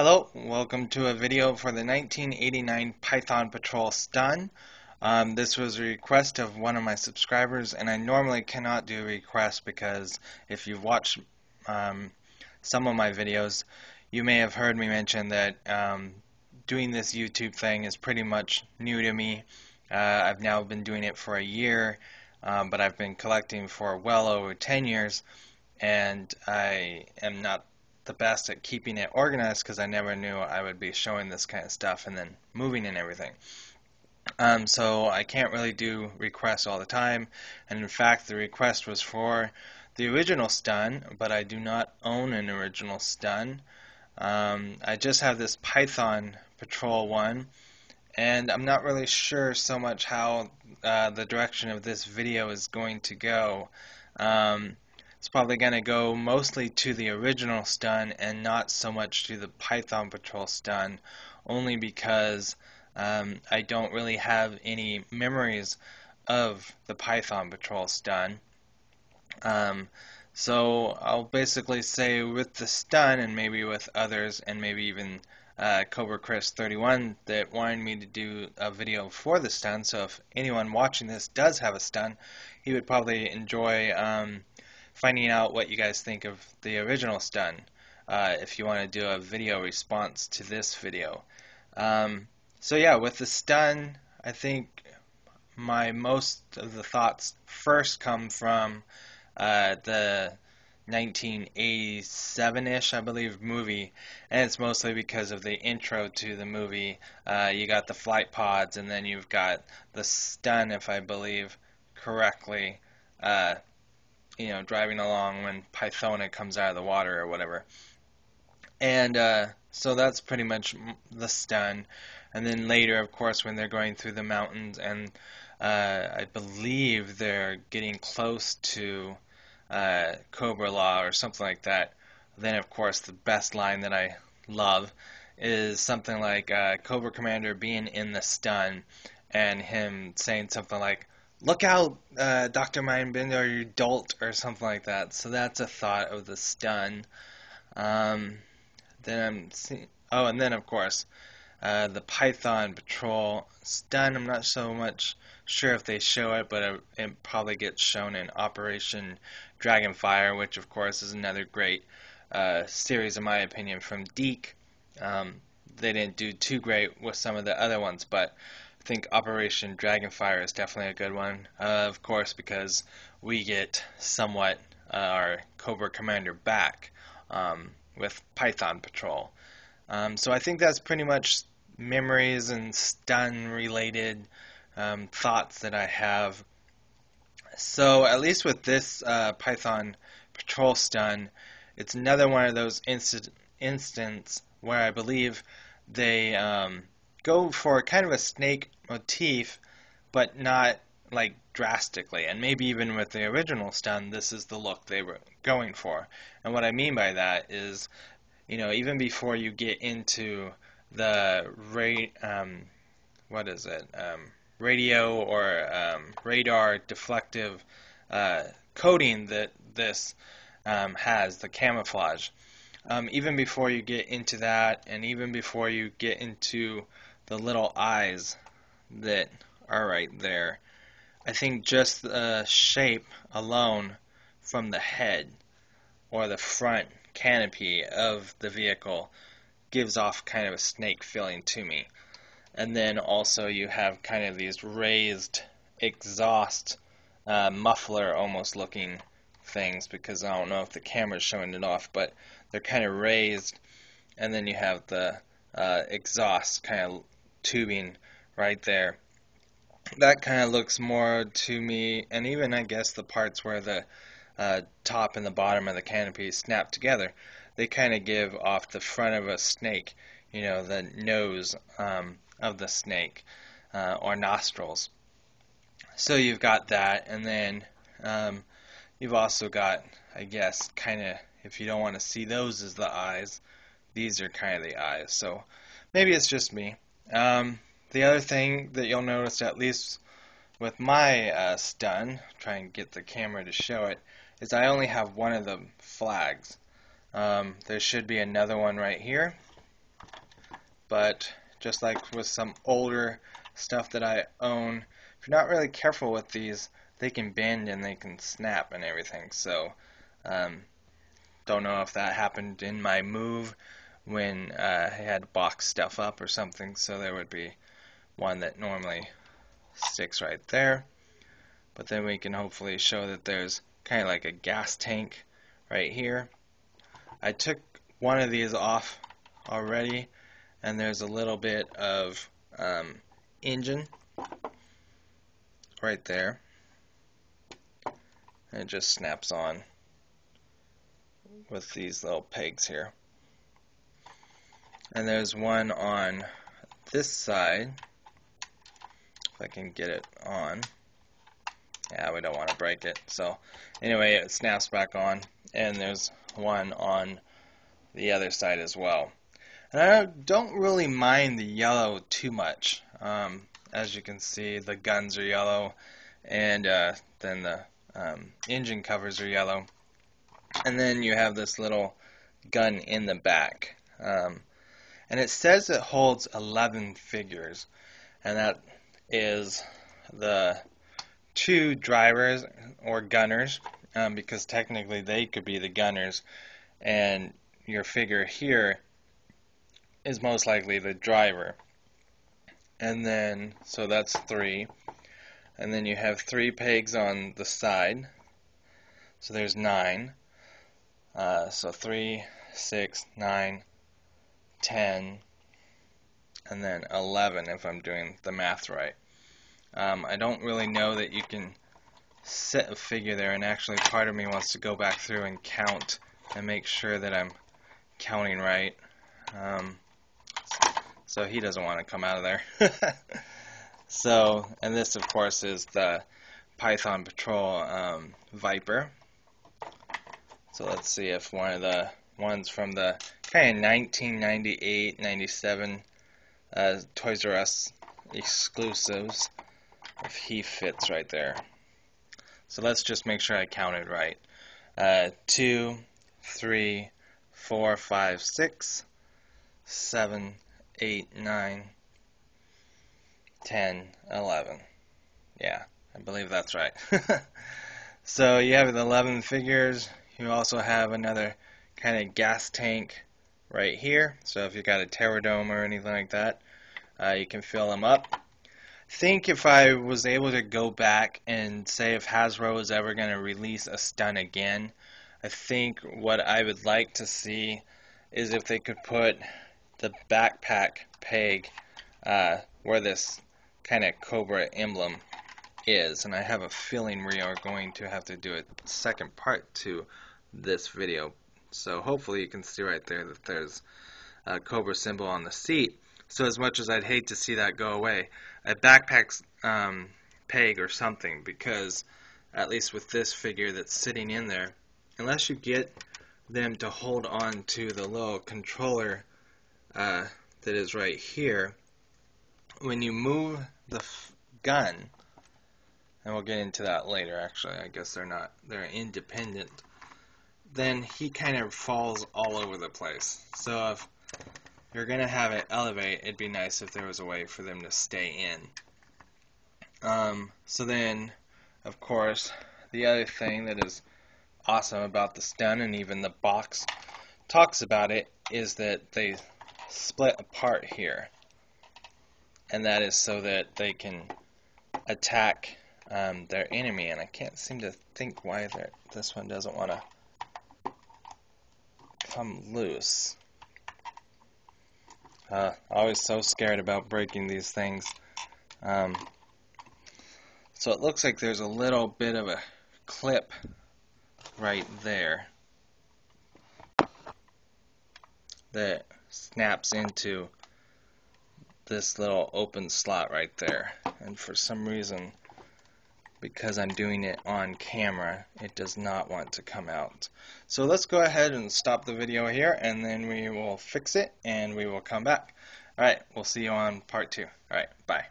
Hello, welcome to a video for the 1989 Python Patrol stun. This was a request of one of my subscribers, and I normally cannot do requests because if you've watched some of my videos, you may have heard me mention that doing this YouTube thing is pretty much new to me. I've now been doing it for a year, but I've been collecting for well over 10 years, and I am not the best at keeping it organized because I never knew I would be showing this kind of stuff and then moving and everything. So I can't really do requests all the time, and in fact the request was for the original stun, but I do not own an original stun. I just have this Python Patrol one, and I'm not really sure so much how the direction of this video is going to go. It's probably going to go mostly to the original stun and not so much to the Python Patrol stun, only because I don't really have any memories of the Python Patrol stun. So I'll basically say with the stun, and maybe with others, and maybe even Cobra Chris 31 that wanted me to do a video for the stun. So if anyone watching this does have a stun, he would probably enjoy finding out what you guys think of the original stun, if you want to do a video response to this video. So yeah, with the stun, I think most of the thoughts first come from the 1987-ish, I believe, movie, and it's mostly because of the intro to the movie. You got the flight pods, and then you've got the stun, if I believe correctly, driving along when Pythona comes out of the water or whatever. And so that's pretty much the stun. And then later, of course, when they're going through the mountains, and I believe they're getting close to Cobra Law or something like that, then of course the best line that I love is something like Cobra Commander being in the stun and him saying something like, "Look out, Dr. Mindbender, you dolt," or something like that. So that's a thought of the stun. And then of course the Python Patrol stun. I'm not so much sure if they show it, but it probably gets shown in Operation Dragonfire, which of course is another great series, in my opinion, from Deke. They didn't do too great with some of the other ones, but I think Operation Dragonfire is definitely a good one, of course, because we get somewhat our Cobra Commander back with Python Patrol. So I think that's pretty much memories and stun related thoughts that I have. So at least with this Python Patrol stun, it's another one of those instances where I believe they go for kind of a snake motif, but not like drastically. And maybe even with the original stun, this is the look they were going for. And what I mean by that is, even before you get into the radio or radar deflective coating that this has, the camouflage. Even before you get into that, and even before you get into the little eyes that are right there, I think just the shape alone from the head or the front canopy of the vehicle gives off kind of a snake feeling to me. And then also you have kind of these raised exhaust muffler almost looking things, because I don't know if the camera's showing it off, but they're kind of raised, and then you have the exhaust kind of tubing right there. That kind of looks more to me, and even I guess the parts where the top and the bottom of the canopy snap together, they kind of give off the front of a snake, the nose of the snake, or nostrils. So you've got that, and then you've also got, I guess, kind of, if you don't want to see those as the eyes, these are kind of the eyes. So maybe it's just me. The other thing that you'll notice, at least with my stun, try and get the camera to show it, is I only have one of the flags. There should be another one right here, but just like with some older stuff that I own, if you're not really careful with these, they can bend and they can snap and everything. So don't know if that happened in my move when I had to box stuff up or something, so there would be one that normally sticks right there. But then we can hopefully show that there's kind of like a gas tank right here. I took one of these off already, and there's a little bit of engine right there. And it just snaps on with these little pegs here. And there's one on this side, if I can get it on. Yeah, we don't want to break it. So anyway, it snaps back on, and there's one on the other side as well. And I don't really mind the yellow too much. As you can see, the guns are yellow, and then the engine covers are yellow. And then you have this little gun in the back. And it says it holds 11 figures, and that is the 2 drivers or gunners, because technically they could be the gunners, and your figure here is most likely the driver. And then, so that's 3. And then you have 3 pegs on the side, so there's 9. So 3, 6, 9, 10, and then 11 if I'm doing the math right. I don't really know that you can set a figure there, and actually part of me wants to go back through and count and make sure that I'm counting right. So he doesn't want to come out of there. So, and this of course is the Python Patrol Viper. So let's see if one of the ones from the kind of 1998, 97 Toys R Us exclusives, if he fits right there. So let's just make sure I counted right. 2, 3, 4, 5, 6, 7, 8, 9, 10, 11. Yeah, I believe that's right. So you have the 11 figures. You also have another kind of gas tank right here. So if you got a Terradome or anything like that, you can fill them up. I think if I was able to go back and say if Hasbro is ever going to release a stun again, I think what I would like to see is if they could put the backpack peg where this kind of Cobra emblem is. And I have a feeling we are going to have to do a second part to this video. So hopefully you can see right there that there's a Cobra symbol on the seat. So as much as I'd hate to see that go away, a backpack peg or something, because at least with this figure that's sitting in there, unless you get them to hold on to the little controller that is right here, when you move the gun, and we'll get into that later actually, I guess they're independent, then he kind of falls all over the place. So if you're going to have it elevate, it'd be nice if there was a way for them to stay in. So then, of course, the other thing that is awesome about the stun, and even the box talks about it, is that they split apart here. And that is so that they can attack their enemy. And I can't seem to think why this one doesn't want to come loose. Always so scared about breaking these things. So it looks like there's a little bit of a clip right there that snaps into this little open slot right there. And for some reason, because I'm doing it on camera, it does not want to come out. So let's go ahead and stop the video here, and then we will fix it and we will come back. Alright, we'll see you on part 2. Alright, bye.